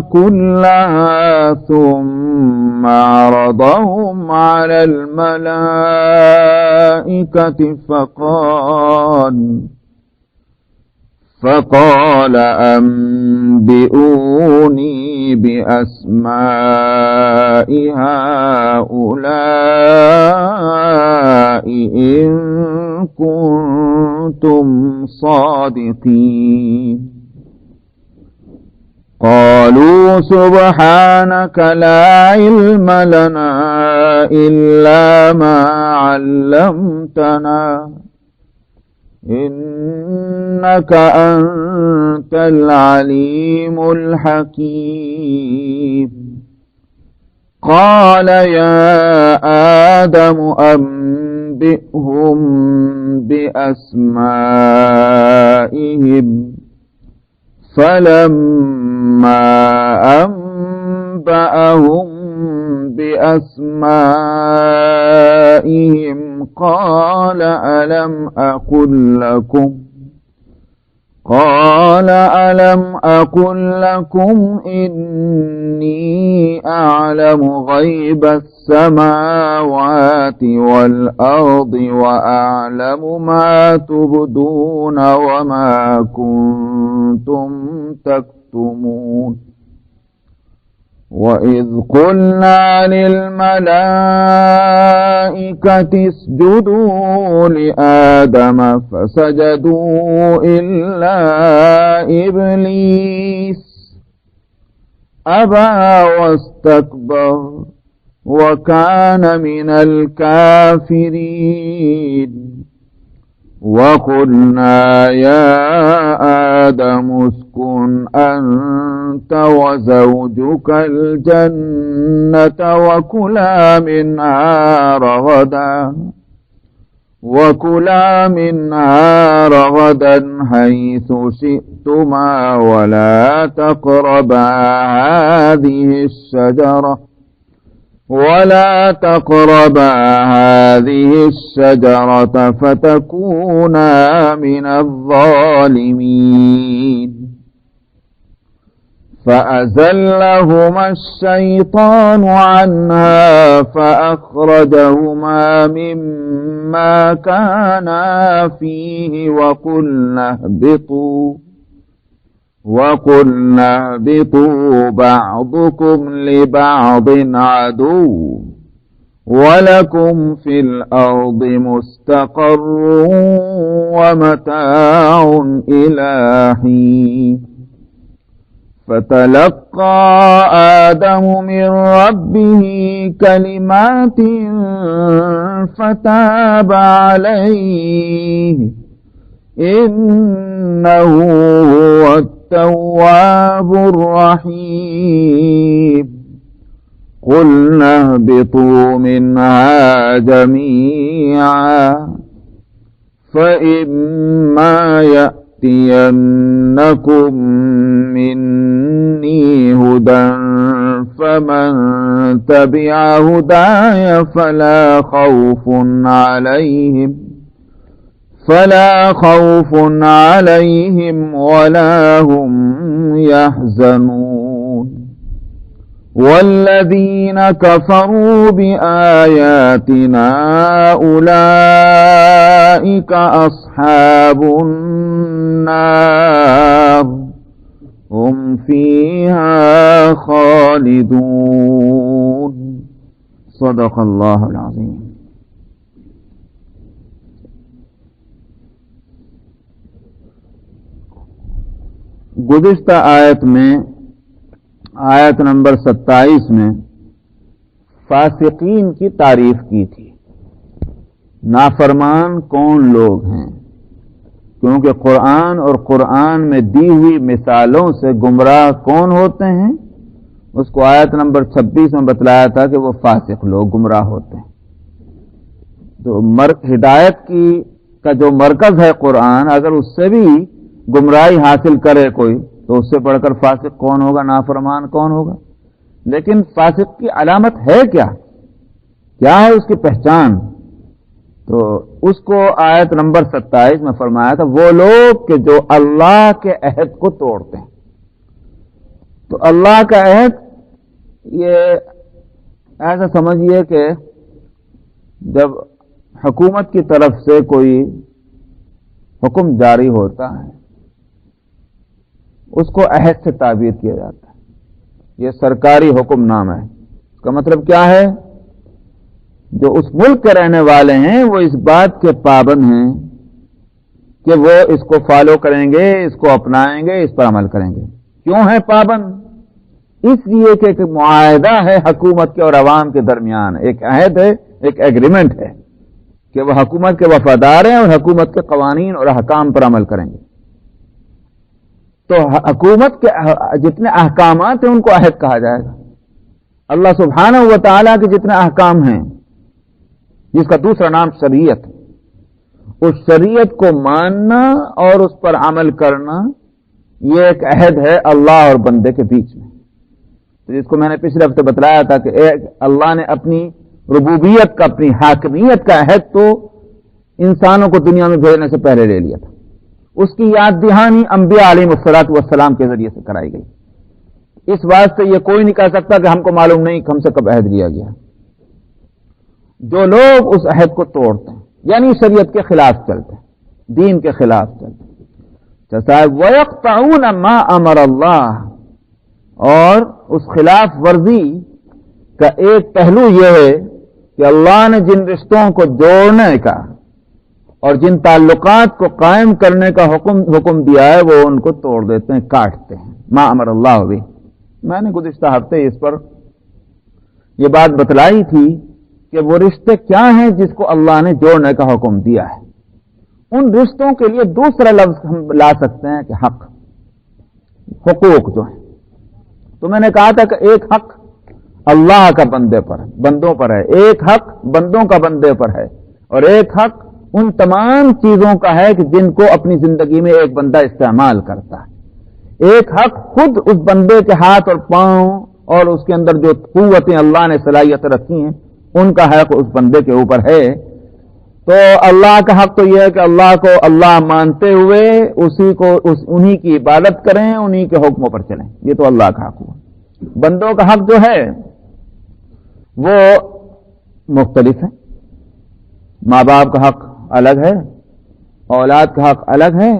كلها ثم عرضهم على الملائكة فقال أنبئوني بأسماء هؤلاء إن كنتم صادقين قالوا سبحانك لا علم لنا إلا ما علمتنا إنك أنت العليم الحكيم قال يا آدم أنبئهم بأسمائهم فلما أنبأهم بأسمائهم قال ألم أقل لكم إني أعلم غيب السماوات والأرض وأعلم ما تبدون وما كنتم تكتمون وإذ قلنا للملائكة اسجدوا لآدم فسجدوا إلا إبليس أبى واستكبر وكان من الكافرين وقلنا يا آدم اسكن أنت وزوجك الجنة وكلا منها رغدا حيث شئتما ولا تقربا هذه الشجرة فتكونا من الظالمين فأزلهما الشيطان عنها فأخرجهما مما كانا فيه وقلنا اهبطوا بعضكم لبعض عدو ولكم في الأرض مستقر ومتاع إلى حين فتلقى آدم من ربه كلمات فتاب عليه إنه هو التواب الرحيم قلنا اهبطوا منها جميعا فإما يأتينكم مني هدى فمن تبع هداي فلا خوف عليهم ولا هم يحزنون والذين كفروا بآياتنا أولئك أصحاب النار هم فيها خالدون صدق الله العظيم. گزشتہ آیت میں آیت نمبر 27 میں فاسقین کی تعریف کی تھی. نافرمان کون لوگ ہیں؟ کیونکہ قرآن اور قرآن میں دی ہوئی مثالوں سے گمراہ کون ہوتے ہیں اس کو آیت نمبر 26 میں بتلایا تھا کہ وہ فاسق لوگ گمراہ ہوتے ہیں. تو ہدایت کا جو مرکز ہے قرآن، اگر اس سے بھی گمراہی حاصل کرے کوئی تو اس سے بڑھ کر فاسق کون ہوگا، نافرمان کون ہوگا؟ لیکن فاسق کی علامت ہے کیا ہے اس کی پہچان؟ تو اس کو آیت نمبر 27 میں فرمایا تھا وہ لوگ کہ جو اللہ کے عہد کو توڑتے ہیں. تو اللہ کا عہد یہ ایسا سمجھیے کہ جب حکومت کی طرف سے کوئی حکم جاری ہوتا ہے اس کو عہد سے تعبیر کیا جاتا ہے. یہ سرکاری حکم نامہ ہے. اس کا مطلب کیا ہے؟ جو اس ملک کے رہنے والے ہیں وہ اس بات کے پابند ہیں کہ وہ اس کو فالو کریں گے، اس کو اپنائیں گے، اس پر عمل کریں گے. کیوں ہے پابند؟ اس لیے کہ ایک معاہدہ ہے حکومت کے اور عوام کے درمیان، ایک عہد ہے، ایک ایگریمنٹ ہے کہ وہ حکومت کے وفادار ہیں اور حکومت کے قوانین اور احکام پر عمل کریں گے. تو حکومت کے جتنے احکامات ہیں ان کو عہد کہا جائے گا. اللہ سبحانہ و تعالیٰ کے جتنے احکام ہیں جس کا دوسرا نام شریعت، اس شریعت کو ماننا اور اس پر عمل کرنا یہ ایک عہد ہے اللہ اور بندے کے بیچ میں. تو جس کو میں نے پچھلے ہفتے بتلایا تھا کہ اللہ نے اپنی ربوبیت کا، اپنی حاکمیت کا عہد تو انسانوں کو دنیا میں بھیجنے سے پہلے لے لیا تھا. اس کی یاد دہانی انبیاء علیہ الصلوۃ والسلام کے ذریعے سے کرائی گئی. اس بات سے یہ کوئی نہیں کہہ سکتا کہ ہم کو معلوم نہیں کہ ہم سے کب عہد لیا گیا. جو لوگ اس عہد کو توڑتے ہیں یعنی شریعت کے خلاف چلتے ہیں، دین کے خلاف چلتے ہیں، وَيَقْطَعُونَ مَا أَمَرَ اللَّهُ، اور اس خلاف ورزی کا ایک پہلو یہ ہے کہ اللہ نے جن رشتوں کو جوڑنے کا اور جن تعلقات کو قائم کرنے کا حکم دیا ہے وہ ان کو توڑ دیتے ہیں، کاٹتے ہیں. ما امر اللہ بھی، میں نے گزشتہ ہفتے اس پر یہ بات بتلائی تھی کہ وہ رشتے کیا ہیں جس کو اللہ نے جوڑنے کا حکم دیا ہے. ان رشتوں کے لیے دوسرا لفظ ہم لا سکتے ہیں کہ حق، حقوق جو ہیں. تو میں نے کہا تھا کہ ایک حق اللہ کا بندوں پر ہے، ایک حق بندوں کا بندے پر ہے، اور ایک حق ان تمام چیزوں کا ہے کہ جن کو اپنی زندگی میں ایک بندہ استعمال کرتا ہے. ایک حق خود اس بندے کے ہاتھ اور پاؤں اور اس کے اندر جو قوتیں اللہ نے صلاحیتیں رکھی ہیں ان کا حق اس بندے کے اوپر ہے. تو اللہ کا حق تو یہ ہے کہ اللہ کو اللہ مانتے ہوئے انہی کی عبادت کریں، انہی کے حکموں پر چلیں. یہ تو اللہ کا حق ہوا. بندوں کا حق جو ہے وہ مختلف ہے. ماں باپ کا حق الگ ہے، اولاد کا حق الگ ہے،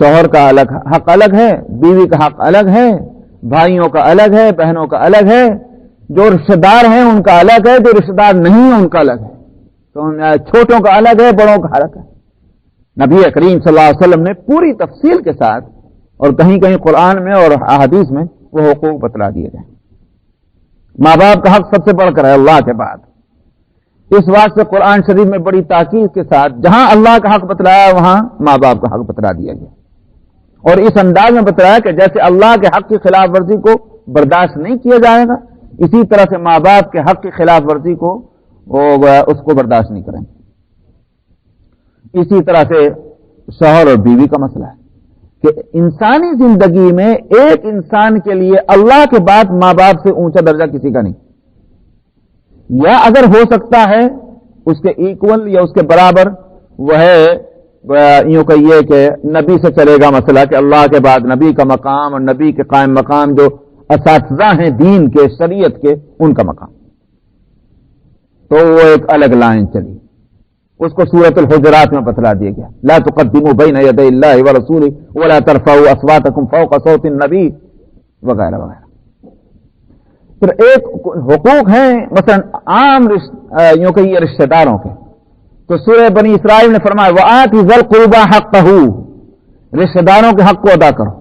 شوہر کا حق الگ ہے، بیوی کا حق الگ ہے، بھائیوں کا الگ ہے، بہنوں کا الگ ہے، جو رشتہ دار ہیں ان کا الگ ہے، جو رشتہ دار نہیں ہیں ان کا الگ ہے. تو چھوٹوں کا الگ ہے، بڑوں کا الگ ہے. نبی کریم صلی اللہ علیہ وسلم نے پوری تفصیل کے ساتھ اور کہیں کہیں قرآن میں اور احادیث میں وہ حقوق بتلا دیے گئے. ماں باپ کا حق سب سے بڑھ کر ہے اللہ کے بعد. اس واسطے قرآن شریف میں بڑی تاکید کے ساتھ جہاں اللہ کا حق بتلایا وہاں ماں باپ کا حق بتلا دیا گیا، اور اس انداز میں بتلایا کہ جیسے اللہ کے حق کی خلاف ورزی کو برداشت نہیں کیا جائے گا، اسی طرح سے ماں باپ کے حق کی خلاف ورزی کو اس کو برداشت نہیں کریں. اسی طرح سے شوہر اور بیوی کا مسئلہ ہے کہ انسانی زندگی میں ایک انسان کے لیے اللہ کے بعد ماں باپ سے اونچا درجہ کسی کا نہیں، یا اگر ہو سکتا ہے اس کے ایکول یا اس کے برابر وہ ہے یوں کہیے کہ نبی سے چلے گا مسئلہ کہ اللہ کے بعد نبی کا مقام اور نبی کے قائم مقام جو اساتذہ ہیں دین کے شریعت کے ان کا مقام. تو وہ ایک الگ لائن چلی، اس کو سورۃ الحجرات میں بتلا دیا گیا. لا تقدموا بین یدی اللہ ورسولہ ولا ترفعوا اصواتکم فوق صوت النبی وغیرہ وغیرہ. پھر ایک حقوق ہیں مثلا عام یوں کہ یہ رشتہ داروں کے، تو سورہ بنی اسرائیل نے فرمایا وآتِ ذی القربى حقہ، رشتہ داروں کے حق کو ادا کرو.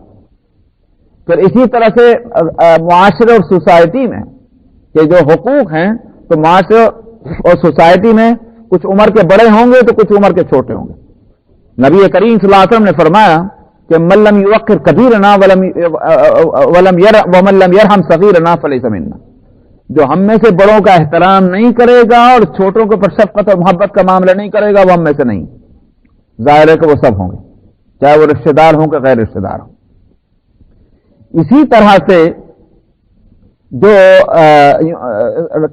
پھر اسی طرح سے معاشرے اور سوسائٹی میں کہ جو حقوق ہیں تو معاشرے اور سوسائٹی میں کچھ عمر کے بڑے ہوں گے تو کچھ عمر کے چھوٹے ہوں گے. نبی کریم صلی اللہ علیہ وسلم نے فرمایا کہ من لم یوقر کبیرنا ومن لم یرحم صغیرنا فلیس منا، جو ہم میں سے بڑوں کا احترام نہیں کرے گا اور چھوٹوں کے پر شفقت اور محبت کا معاملہ نہیں کرے گا وہ ہم میں سے نہیں. ظاہر ہے کہ وہ سب ہوں گے، چاہے وہ رشتہ دار ہوں کہ غیر رشتہ دار ہوں. اسی طرح سے جو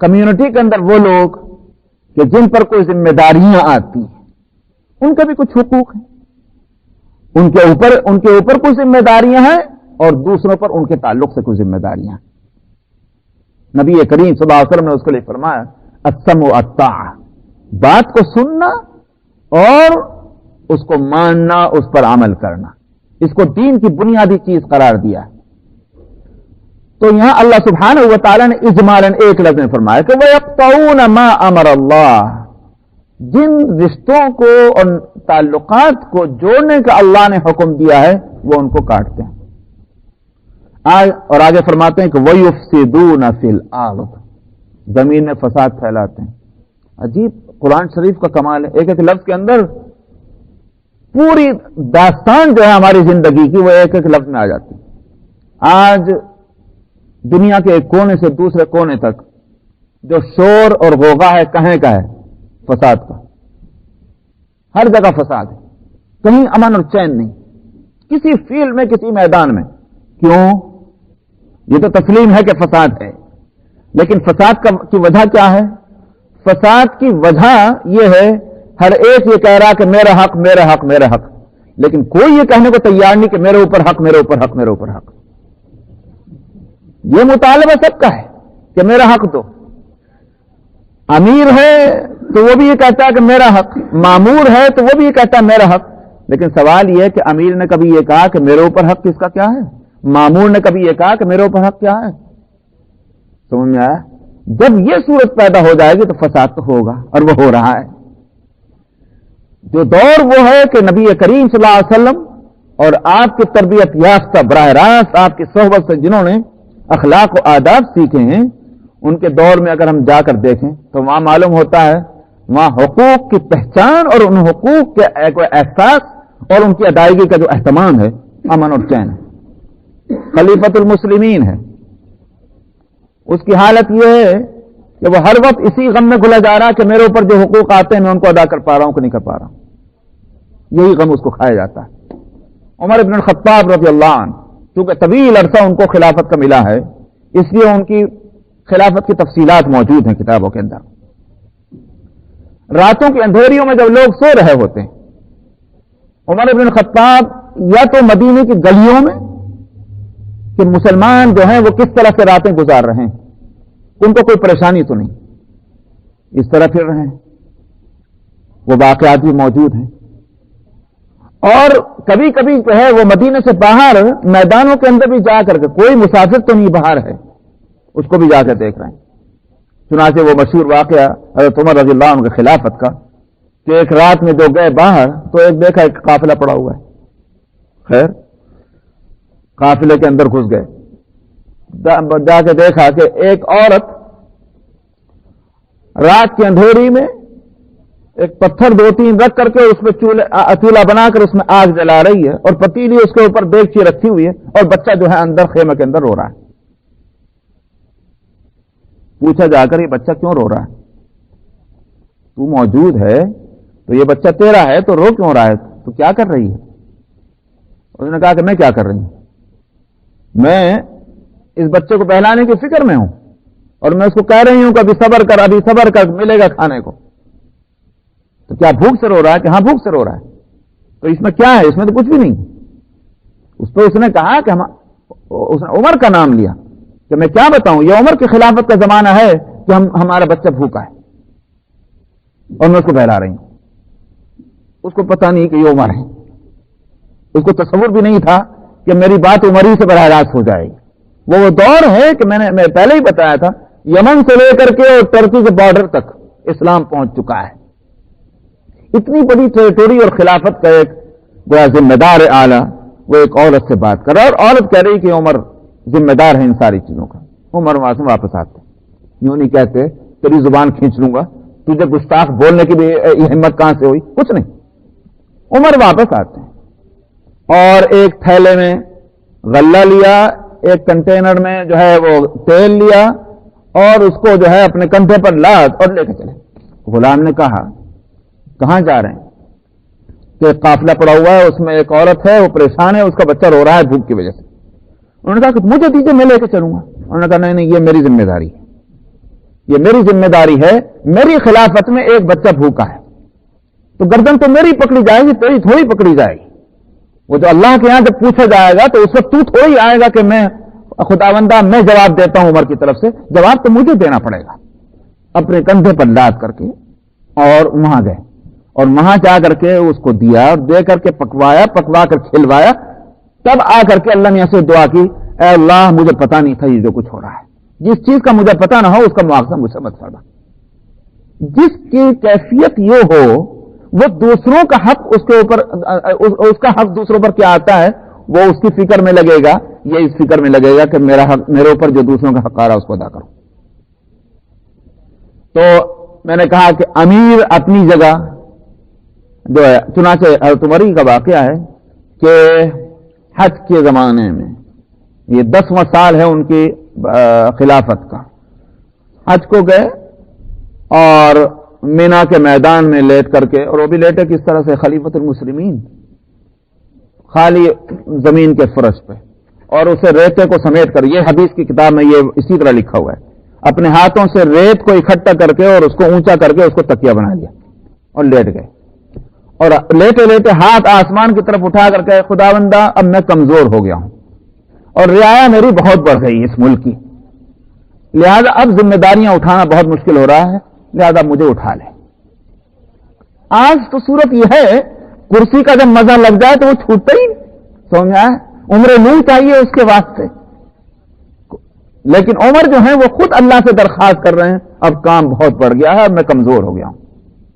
کمیونٹی کے اندر وہ لوگ کہ جن پر کوئی ذمہ داریاں آتی ہیں ان کا بھی کچھ حقوق ہیں، ان کے اوپر کچھ ذمہ داریاں ہیں اور دوسروں پر ان کے تعلق سے کچھ ذمہ داریاں ہیں. نبی کریم صلی اللہ علیہ وسلم نے اس کے لیے فرمایا السمع والطاعہ، بات کو سننا اور اس کو ماننا، اس پر عمل کرنا، اس کو دین کی بنیادی چیز قرار دیا ہے. تو یہاں اللہ سبحانہ و تعالیٰ نے اجمالاً ایک لفظ میں فرمایا کہ وَيَقْطَعُونَ مَا أَمَرَ اللَّهُ، جن رشتوں کو اور تعلقات کو جوڑنے کا اللہ نے حکم دیا ہے وہ ان کو کاٹتے ہیں. اور آگے فرماتے ہیں کہ وَيُفْسِدُونَ فِي الْأَرْضِ، زمین میں فساد پھیلاتے ہیں. عجیب قرآن شریف کا کمال ہے، ایک ایک لفظ کے اندر پوری داستان جو ہے ہماری زندگی کی وہ ایک ایک لفظ میں آ جاتی ہے. آج دنیا کے ایک کونے سے دوسرے کونے تک جو شور اور غوغا ہے کہیں کا ہے؟ فساد کا. ہر جگہ فساد ہے، کہیں امن اور چین نہیں، کسی فیلڈ میں کسی میدان میں. کیوں؟ یہ تو تسلیم ہے کہ فساد ہے، لیکن فساد کی وجہ کیا ہے؟ فساد کی وجہ یہ ہے ہر ایک یہ کہہ رہا کہ میرا حق میرا حق میرا حق، لیکن کوئی یہ کہنے کو تیار نہیں کہ میرے اوپر حق میرے اوپر حق میرے اوپر حق. یہ مطالبہ سب کا ہے کہ میرا حق دو. امیر ہے تو وہ بھی یہ کہتا ہے کہ میرا حق، مامور ہے تو وہ بھی یہ کہتا ہے میرا حق. لیکن سوال یہ ہے کہ امیر نے کبھی یہ کہا کہ میرے اوپر حق کس کا کیا ہے؟ مامور نے کبھی یہ کہا کہ میرے اوپر حق کیا ہے؟ سمجھ میں آیا؟ جب یہ صورت پیدا ہو جائے گی تو فساد تو ہوگا، اور وہ ہو رہا ہے۔ جو دور وہ ہے کہ نبی کریم صلی اللہ علیہ وسلم اور آپ کی تربیت یافتہ براہ راست آپ کی صحبت سے جنہوں نے اخلاق و آداب سیکھے ہیں، ان کے دور میں اگر ہم جا کر دیکھیں تو وہاں معلوم ہوتا ہے وہاں حقوق کی پہچان اور ان حقوق کے احساس اور ان کی ادائیگی کا جو اہتمام ہے، امن اور چین ہے، خلیفۃ المسلمین ہے۔ اس کی حالت یہ ہے کہ وہ ہر وقت اسی غم میں گھلا جا رہا کہ میرے اوپر جو حقوق آتے ہیں میں ان کو ادا کر پا رہا ہوں کہ نہیں کر پا رہا ہوں، یہی غم اس کو کھایا جاتا ہے۔ عمر بن الخطاب رضی اللہ عنہ چونکہ طویل عرصہ ان کو خلافت کا ملا ہے، اس لیے ان کی خلافت کی تفصیلات موجود ہیں کتابوں کے اندر۔ راتوں کی اندھیریوں میں جب لوگ سو رہے ہوتے ہیں، عمر بن الخطاب یا تو مدینے کی گلیوں میں کہ مسلمان جو ہیں وہ کس طرح سے راتیں گزار رہے ہیں، ان کو کوئی پریشانی تو نہیں، اس طرح پھر رہے ہیں، وہ واقعات بھی موجود ہیں۔ اور کبھی کبھی جو ہے وہ مدینے سے باہر میدانوں کے اندر بھی جا کر کے کوئی مسافر تو نہیں باہر ہے، اس کو بھی جا کر دیکھ رہے ہیں۔ چنانچہ وہ مشہور واقعہ حضرت عمر رضی اللہ عنہ کے خلافت کا کہ ایک رات میں جو گئے باہر تو ایک دیکھا ایک قافلہ پڑا ہوا ہے، خیر قافلے کے اندر گھس گئے، جا کے دیکھا کہ ایک عورت رات کی اندھیری میں ایک پتھر 2-3 رکھ کر کے اس میں چولہا بنا کر اس میں آگ جلا رہی ہے، اور پتیلی اس کے اوپر دیگچی رکھی ہوئی ہے، اور بچہ جو ہے اندر خیمے کے اندر رو رہا ہے۔ پوچھا جا کر یہ بچہ کیوں رو رہا ہے؟ تو موجود ہے تو یہ بچہ تیرا ہے تو رو کیوں رہا ہے؟ تو کیا کر رہی ہے؟ اس نے کہا کہ میں کیا کر رہی ہوں، میں اس بچے کو بہلانے کی فکر میں ہوں، اور میں اس کو کہہ رہی ہوں کہ ابھی صبر کر ملے گا کھانے کو۔ تو کیا بھوک سے رو رہا ہے؟ کہ ہاں بھوک سے رو رہا ہے۔ تو اس میں کیا ہے؟ اس میں تو کچھ بھی نہیں۔ اس پہ اس نے کہا کہ اس نے عمر کا نام لیا کہ میں کیا بتاؤں، یہ عمر کی خلافت کا زمانہ ہے کہ ہمارا بچہ بھوکا ہے اور میں اس کو بہلا رہی ہوں۔ اس کو پتہ نہیں کہ یہ عمر ہے، اس کو تصور بھی نہیں تھا کہ میری بات عمر ہی سے براہ راست ہو جائے گی۔ وہ دور ہے کہ میں پہلے ہی بتایا تھا، یمن سے لے کر کے اور ترکی کے بارڈر تک اسلام پہنچ چکا ہے۔ اتنی بڑی ٹریٹوری اور خلافت کا ایک گویا ذمہ دار اعلیٰ وہ ایک عورت سے بات کر رہا، اور عورت کہہ رہی کہ عمر ذمہ دار ہے ان ساری چیزوں کا۔ عمر وہاں سے واپس آتے، یوں نہیں کہتے تیری زبان کھینچ لوں گا، تجھے گستاخ بولنے کی بھی یہ ہمت کہاں سے ہوئی؟ کچھ نہیں۔ عمر واپس آتے ہیں اور ایک تھیلے میں غلہ لیا، ایک کنٹینر میں جو ہے وہ تیل لیا، اور اس کو جو ہے اپنے کندھے پر لاد اور لے کے چلے۔ غلام نے کہا کہاں جا رہے ہیں؟ کہ قافلہ پڑا ہوا ہے، اس میں ایک عورت ہے وہ پریشان ہے، اس کا بچہ رو رہا ہے بھوک کی وجہ سے۔ انہوں نے کہا کہ مجھے دیجیے میں لے کے چلوں گا۔ انہوں نے کہا نہیں یہ میری ذمہ داری ہے، یہ میری ذمہ داری ہے، میری خلافت میں ایک بچہ بھوکا ہے تو گردن تو میری پکڑی جائے گی، تیری تھوڑی پکڑی جائے گی۔ وہ جو اللہ کے یہاں جب پوچھا جائے گا تو اس وقت تو تھوڑی آئے گا کہ میں خداوندہ میں جواب دیتا ہوں عمر کی طرف سے، جواب تو مجھے دینا پڑے گا۔ اپنے کندھے پر لاد کر کے اور وہاں گئے، اور وہاں جا کر کے اس کو دیا، اور دے کر کے پکوا کر کھلوایا، تب آ کر کے اللہ نے سے دعا کی، اے اللہ مجھے پتا نہیں تھا یہ جو کچھ ہو رہا ہے، جس چیز کا مجھے پتا نہ ہو اس کا مواخذہ مجھ سے مت فرما۔ جس کی کیفیت یہ ہو وہ دوسروں کا حق اس کے اوپر، اس کا حق دوسروں پر کیا آتا ہے وہ اس کی فکر میں لگے گا، یہ اس فکر میں لگے گا کہ میرا حق میرے اوپر جو دوسروں کا حق آ رہا ہے اس کو ادا کروں۔ تو میں نے کہا کہ امیر اپنی جگہ جو ہے، چنانچہ حضرت عمر کا واقعہ ہے کہ حج کے زمانے میں یہ 10واں سال ہے ان کی خلافت کا، حج کو گئے اور مینا کے میدان میں لیٹ کر کے، اور وہ بھی لیٹے کس طرح سے، خلیفۃ المسلمین خالی زمین کے فرش پہ، اور اسے ریتے کو سمیٹ کر، یہ حدیث کی کتاب میں یہ اسی طرح لکھا ہوا ہے، اپنے ہاتھوں سے ریت کو اکٹھا کر کے اور اس کو اونچا کر کے اس کو تکیہ بنا لیا اور لیٹ گئے، اور لیٹے لیٹے ہاتھ آسمان کی طرف اٹھا کر کے، خداوندہ اب میں کمزور ہو گیا ہوں اور رعایا میری بہت بڑھ گئی اس ملک کی، لہذا اب ذمہ داریاں اٹھانا بہت مشکل ہو رہا ہے، لہذا مجھے اٹھا لے۔ آج تو صورت یہ ہے کرسی کا جب مزہ لگ جائے تو وہ چھوٹتا ہی نہیں، سمجھ آئے؟ عمر نہیں چاہیے اس کے واسطے، لیکن عمر جو ہیں وہ خود اللہ سے درخواست کر رہے ہیں اب کام بہت بڑھ گیا ہے، اب میں کمزور ہو گیا ہوں،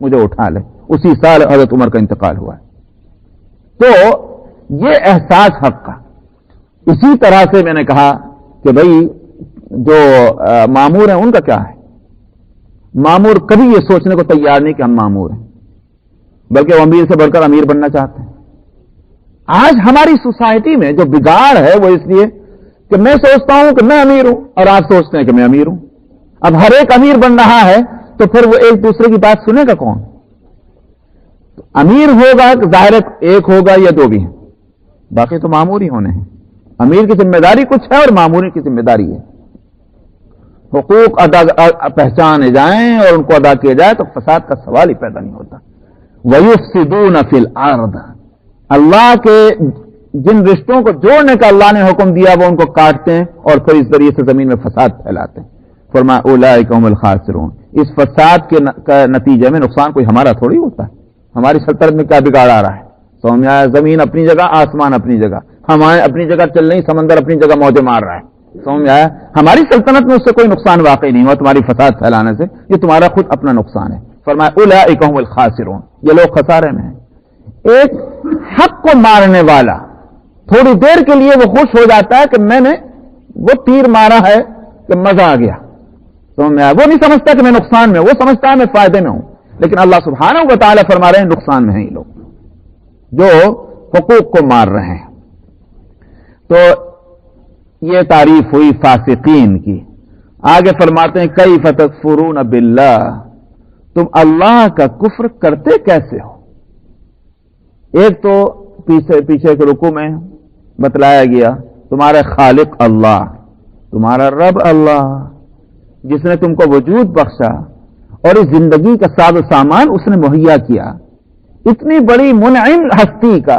مجھے اٹھا لے. اسی سال حضرت عمر کا انتقال ہوا ہے. تو یہ احساس حق کا. اسی طرح سے میں نے کہا کہ بھئی جو مامور ہیں ان کا کیا ہے؟ مامور کبھی یہ سوچنے کو تیار نہیں کہ ہم مامور ہیں، بلکہ وہ امیر سے بڑھ کر امیر بننا چاہتے ہیں. آج ہماری سوسائٹی میں جو بگاڑ ہے وہ اس لیے کہ میں سوچتا ہوں کہ میں امیر ہوں اور آپ سوچتے ہیں کہ میں امیر ہوں. اب ہر ایک امیر بن رہا ہے تو پھر وہ ایک دوسرے کی بات سنے گا کون؟ امیر ہوگا ظاہر ایک ہوگا یا دو بھی ہیں، باقی تو معمور ہی ہونے ہیں. امیر کی ذمہ داری کچھ ہے اور معموری کی ذمہ داری ہے. حقوق پہچانے جائیں اور ان کو ادا کیا جائے تو فساد کا سوال ہی پیدا نہیں ہوتا. وَيُفْسِدُونَ فِي الْأَرْضِ، اللہ کے جن رشتوں کو جوڑنے کا اللہ نے حکم دیا وہ ان کو کاٹتے ہیں اور پھر اس ذریعے سے زمین میں فساد پھیلاتے ہیں. فرمایا اولئک هم الخاسرون، اس فساد کے نتیجے میں نقصان کوئی ہمارا تھوڑی ہوتا ہے. ہماری سلطنت میں کیا بگاڑ آ رہا ہے؟ سمجھ میں آیا؟ زمین اپنی جگہ، آسمان اپنی جگہ، ہمارے اپنی جگہ چل رہی، سمندر اپنی جگہ موجیں مار رہا ہے. سمجھ میں آیا؟ ہماری سلطنت میں اس سے کوئی نقصان واقع نہیں ہوا تمہاری فساد پھیلانے سے، یہ تمہارا خود اپنا نقصان ہے. فرمایا اولئک هم الخاسرون، یہ لوگ خسارے میں ہیں. ایک حق کو مارنے والا تھوڑی دیر کے لیے وہ خوش ہو جاتا ہے کہ میں نے وہ تیر مارا ہے کہ مزہ آ گیا. سمجھ میں آیا؟ وہ نہیں سمجھتا کہ میں نقصان میں، وہ سمجھتا ہے میں فائدے میں ہوں. لیکن اللہ سبحانہ و تعالیٰ فرما رہے ہیں نقصان میں ہیں یہ لوگ جو حقوق کو مار رہے ہیں. تو یہ تعریف ہوئی فاسقین کی. آگے فرماتے ہیں کیف تکفرون باللہ، تم اللہ کا کفر کرتے کیسے ہو؟ ایک تو پیچھے کے رکوع میں بتلایا گیا تمہارا خالق اللہ، تمہارا رب اللہ جس نے تم کو وجود بخشا اور اس زندگی کا ساز و سامان اس نے مہیا کیا. اتنی بڑی منعم ہستی کا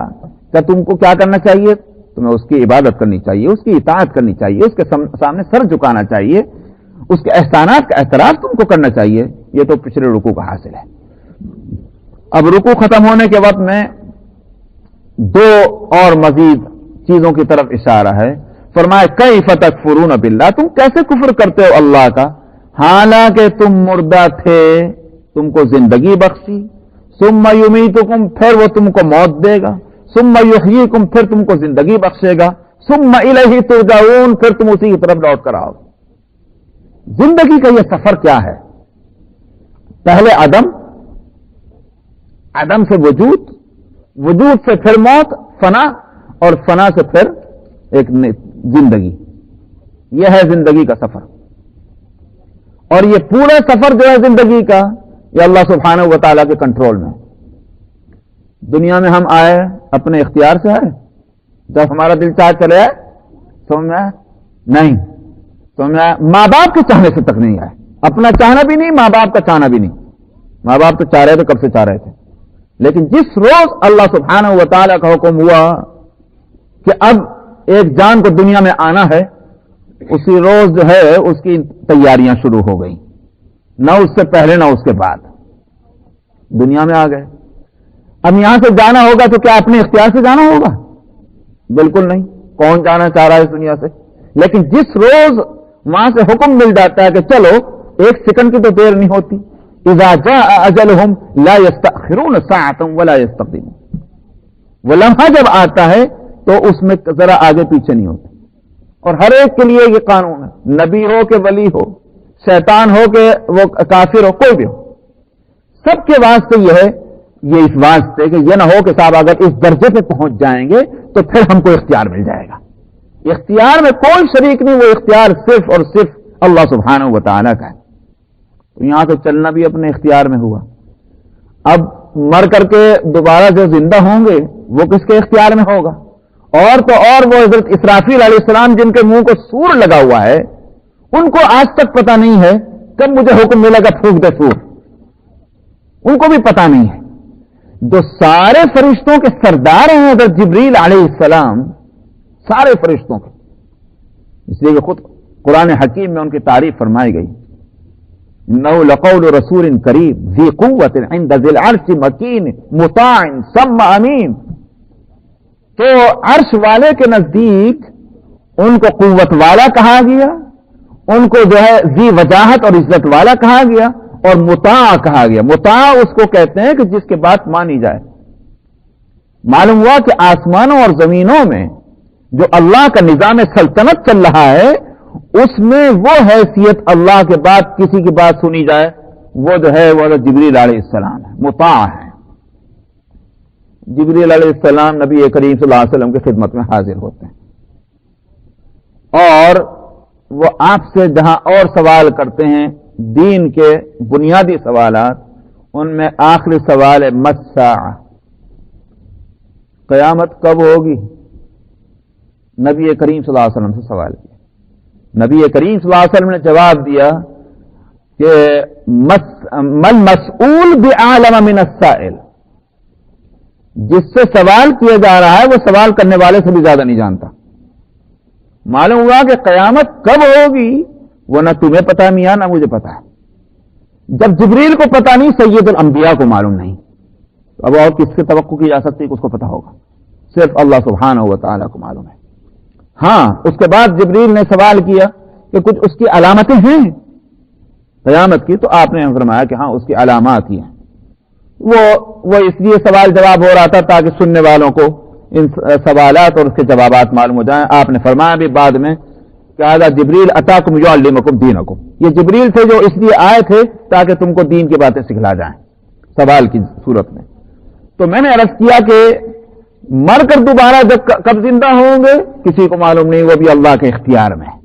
کہ تم کو کیا کرنا چاہیے؟ تمہیں اس کی عبادت کرنی چاہیے، اس کی اطاعت کرنی چاہیے، اس کے سامنے سر جھکانا چاہیے، اس کے احسانات کا اعتراف تم کو کرنا چاہیے. یہ تو پچھلے رکوع کا حاصل ہے. اب رکوع ختم ہونے کے وقت میں دو اور مزید چیزوں کی طرف اشارہ ہے. فرمایا کیف تکفرون باللہ، تم کیسے کفر کرتے ہو اللہ کا، حالانکہ تم مردہ تھے، تم کو زندگی بخشی، ثم یمیتکم، پھر وہ تم کو موت دے گا، ثم یحییکم، پھر تم کو زندگی بخشے گا، ثم الیہ ترجعون، پھر تم اسی کی طرف لوٹ کر آؤ. زندگی کا یہ سفر کیا ہے؟ پہلے عدم سے وجود، وجود سے پھر موت، فنا، اور فنا سے پھر ایک زندگی. یہ ہے زندگی کا سفر. اور یہ پورا سفر جو ہے زندگی کا یہ اللہ سبحانہ و تعالیٰ کے کنٹرول میں. دنیا میں ہم آئے اپنے اختیار سے آئے؟ جب ہمارا دل چاہ چلے آئے؟ سمجھ میں آئے؟ نہیں. سمجھ میں آئے؟ ماں باپ کے چاہنے سے تک نہیں آئے. اپنا چاہنا بھی نہیں، ماں باپ کا چاہنا بھی نہیں. ماں باپ تو چاہ رہے تھے، کب سے چاہ رہے تھے. لیکن جس روز اللہ سبحانہ و تعالیٰ کا حکم ہوا کہ اب ایک جان کو دنیا میں آنا ہے، اسی روز جو ہے اس کی تیاریاں شروع ہو گئی. نہ اس سے پہلے نہ اس کے بعد دنیا میں آ گئے. اب یہاں سے جانا ہوگا تو کیا اپنے اختیار سے جانا ہوگا؟ بالکل نہیں. کون جانا چاہ رہا ہے اس دنیا سے؟ لیکن جس روز وہاں سے حکم مل جاتا ہے کہ چلو، ایک سیکنڈ کی تو دیر نہیں ہوتی. اذا جاء اجلهم لا يستأخرون ساعة ولا يستقدمون. وہ لمحہ جب آتا ہے تو اس میں ذرا آگے پیچھے نہیں ہوتا. اور ہر ایک کے لیے یہ قانون ہے، نبی ہو کہ ولی ہو، شیطان ہو کہ وہ کافر ہو، کوئی بھی ہو، سب کے واسطے یہ ہے، یہ اس واسطے کہ یہ نہ ہو کہ صاحب اگر اس درجے پہ پہنچ جائیں گے تو پھر ہم کو اختیار مل جائے گا. اختیار میں کوئی شریک نہیں، وہ اختیار صرف اور صرف اللہ سبحانہ و تعالیٰ کا ہے. تو یہاں سے چلنا بھی اپنے اختیار میں ہوا. اب مر کر کے دوبارہ جو زندہ ہوں گے وہ کس کے اختیار میں ہوگا؟ اور تو اور وہ حضرت اسرافیل علیہ السلام جن کے منہ کو سور لگا ہوا ہے، ان کو آج تک پتا نہیں ہے کب مجھے حکم ملے گا پھونک دے سور. ان کو بھی پتا نہیں ہے. جو سارے فرشتوں کے سردار ہیں حضرت جبریل علیہ السلام، سارے فرشتوں کے، اس لیے کہ خود قرآن حکیم میں ان کی تعریف فرمائی گئی. انه لقول رسول کریم ذی قوت عند ذی العرش مکین مطاع ثم امین. تو عرش والے کے نزدیک ان کو قوت والا کہا گیا ان کو جو ہے ذی وجاہت اور عزت والا کہا گیا، اور مطاع کہا گیا۔ مطاع اس کو کہتے ہیں کہ جس کے بات مانی جائے۔ معلوم ہوا کہ آسمانوں اور زمینوں میں جو اللہ کا نظام سلطنت چل رہا ہے، اس میں وہ حیثیت اللہ کے بعد کسی کی بات سنی جائے، وہ جو ہے وہ جبریل علیہ السلام ہے، مطاع ہے۔ جبریل علیہ السلام نبی کریم صلی اللہ علیہ وسلم کی خدمت میں حاضر ہوتے ہیں، اور وہ آپ سے جہاں اور سوال کرتے ہیں دین کے بنیادی سوالات، ان میں آخری سوال ہے مَسَّاعَ، قیامت کب ہوگی؟ نبی کریم صلی اللہ علیہ وسلم سے سوال کیا۔ نبی کریم صلی اللہ علیہ وسلم نے جواب دیا کہ مَل مَسْئُولُ بِأَعْلَمَ مِنَ السَّائِلِ، جس سے سوال کیا جا رہا ہے وہ سوال کرنے والے سے بھی زیادہ نہیں جانتا۔ معلوم ہوا کہ قیامت کب ہوگی وہ نہ تمہیں پتا میاں نہ مجھے پتا ہے۔ جب جبریل کو پتا نہیں، سید الانبیاء کو معلوم نہیں، تو اب اور کس سے توقع کی جا سکتی ہے کہ اس کو پتا ہوگا؟ صرف اللہ سبحانہ و تعالیٰ کو معلوم ہے۔ ہاں، اس کے بعد جبریل نے سوال کیا کہ کچھ اس کی علامتیں ہیں قیامت کی، تو آپ نے فرمایا کہ ہاں اس کی علامات ہی ہیں۔ وہ اس لیے سوال جواب ہو رہا تھا تاکہ سننے والوں کو ان سوالات اور اس کے جوابات معلوم ہو جائیں۔ آپ نے فرمایا بھی بعد میں کہ آدھا جبریل اتاکم یعلمکم دینکم، یہ جبریل تھے جو اس لیے آئے تھے تاکہ تم کو دین کی باتیں سکھلا جائیں سوال کی صورت میں۔ تو میں نے عرض کیا کہ مر کر دوبارہ جب کب زندہ ہوں گے کسی کو معلوم نہیں، وہ بھی اللہ کے اختیار میں ہے۔